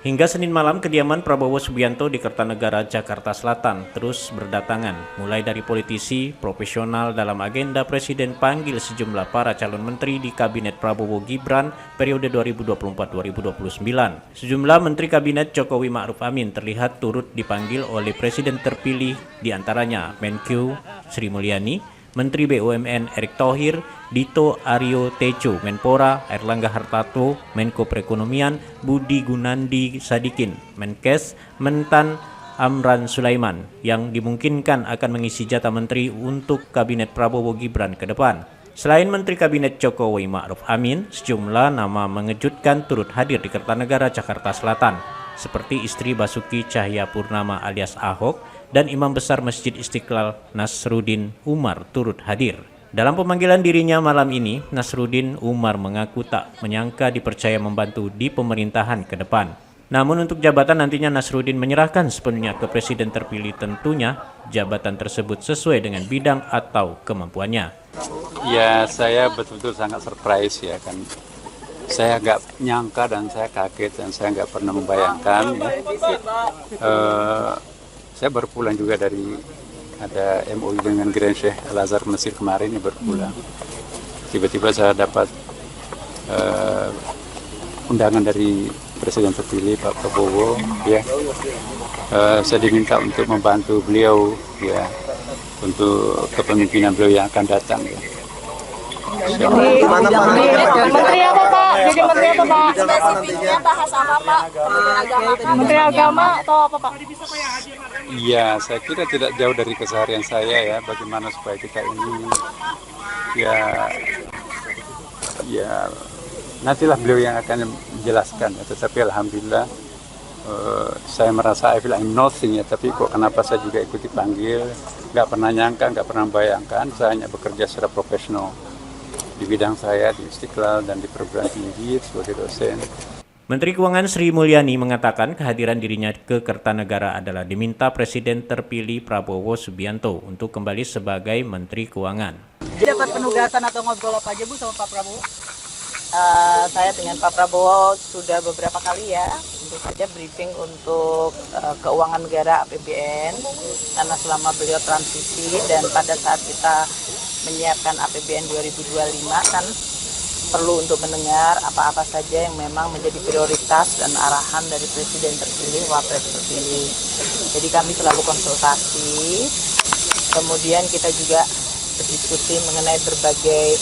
Hingga Senin malam, kediaman Prabowo Subianto di Kertanegara, Jakarta Selatan terus berdatangan, mulai dari politisi, profesional dalam agenda Presiden panggil sejumlah para calon menteri di Kabinet Prabowo Gibran periode 2024-2029. Sejumlah menteri Kabinet Jokowi Ma'ruf Amin terlihat turut dipanggil oleh Presiden terpilih, diantaranya Menkyu Sri Mulyani, Menteri BUMN Erick Thohir, Dito Aryo Tejo, Menpora Airlangga Hartarto, Menko Perekonomian Budi Gunadi Sadikin, Menkes Mentan Amran Sulaiman, yang dimungkinkan akan mengisi jatah menteri untuk Kabinet Prabowo Gibran ke depan. Selain Menteri Kabinet Jokowi Ma'ruf Amin, sejumlah nama mengejutkan turut hadir di Kertanegara, Jakarta Selatan, seperti istri Basuki Cahayapurnama alias Ahok dan Imam Besar Masjid Istiqlal Nasruddin Umar turut hadir. Dalam pemanggilan dirinya malam ini, Nasruddin Umar mengaku tak menyangka dipercaya membantu di pemerintahan ke depan. Namun untuk jabatan nantinya Nasruddin menyerahkan sepenuhnya ke Presiden terpilih, tentunya jabatan tersebut sesuai dengan bidang atau kemampuannya. Ya, saya betul-betul sangat surprise ya kan. Saya nggak nyangka dan saya kaget dan saya nggak pernah membayangkan ya. Saya baru pulang juga dari ada MOU dengan Grand Sheikh Al-Azhar Mesir kemarin yang baru pulang. Tiba-tiba saya dapat undangan dari Presiden terpilih Pak Prabowo ya. Saya diminta untuk membantu beliau ya untuk kepemimpinan beliau yang akan datang ya. Menteri apa Pak? Jadi menteri apa Pak? Spesifiknya bahas apa Pak? Menteri Agama atau apa Pak? Iya, saya kira tidak jauh dari keseharian saya ya. Bagaimana supaya kita ini ya nantilah beliau yang akan menjelaskan. Ya. Tetapi alhamdulillah saya merasa I feel I'm nothing ya. Tapi kok kenapa saya juga ikut dipanggil? Nggak pernah nyangka, nggak pernah bayangkan. Saya hanya bekerja secara profesional di bidang saya di Istiqlal dan di perguruan tinggi sebagai dosen. Menteri Keuangan Sri Mulyani mengatakan kehadiran dirinya ke Kertanegara adalah diminta Presiden terpilih Prabowo Subianto untuk kembali sebagai Menteri Keuangan. Dapat penugasan atau ngobrol apa aja Bu sama Pak Prabowo? Saya dengan Pak Prabowo sudah beberapa kali ya, tentu saja briefing untuk keuangan negara APBN, karena selama beliau transisi dan pada saat kita menyiapkan APBN 2025 kan perlu untuk mendengar apa-apa saja yang memang menjadi prioritas dan arahan dari Presiden terpilih, Wapres terpilih. Jadi kami selalu konsultasi, kemudian kita juga berdiskusi mengenai berbagai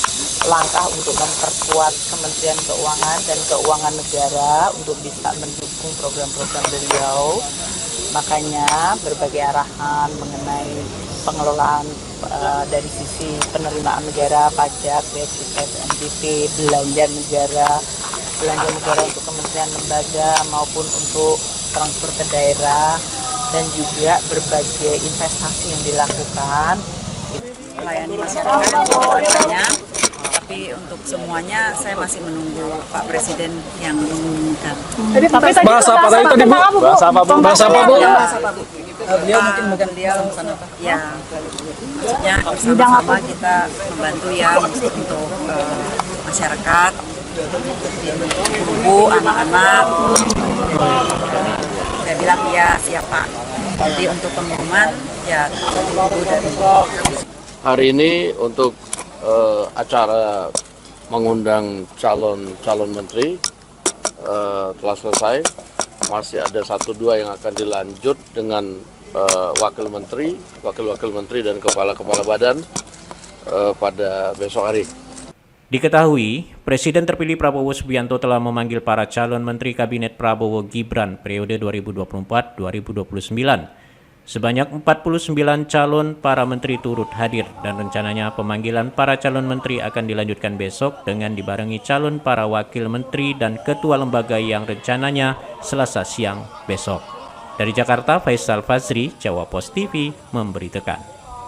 langkah untuk memperkuat Kementerian Keuangan dan Keuangan Negara untuk bisa mendukung program-program beliau. Makanya berbagai arahan mengenai pengelolaan dari sisi penerimaan negara, pajak, bea cukai, PNBP, belanja negara untuk kementerian lembaga maupun untuk transfer ke daerah, dan juga berbagai investasi yang dilakukan. Melayani masyarakat banyak, tapi untuk semuanya saya masih menunggu Pak Presiden yang mengumumkan. Bahasa apa tadi Bu? Bahasa apa Bu? Bahasa apa Bu? Beliau mungkin dia ya, maksudnya bersama-sama kita membantu ya untuk masyarakat, ibu, anak-anak. Saya bilang ya siapa. Jadi untuk pengumuman ya ibu dan Hari ini untuk acara mengundang calon menteri telah selesai. Masih ada 1-2 yang akan dilanjut dengan wakil menteri dan kepala badan pada besok hari. Diketahui, Presiden terpilih Prabowo Subianto telah memanggil para calon menteri Kabinet Prabowo Gibran periode 2024-2029. Sebanyak 49 calon para menteri turut hadir dan rencananya pemanggilan para calon menteri akan dilanjutkan besok dengan dibarengi calon para wakil menteri dan ketua lembaga yang rencananya Selasa siang besok. Dari Jakarta, Faisal Fazri, Jawa Post TV memberitakan.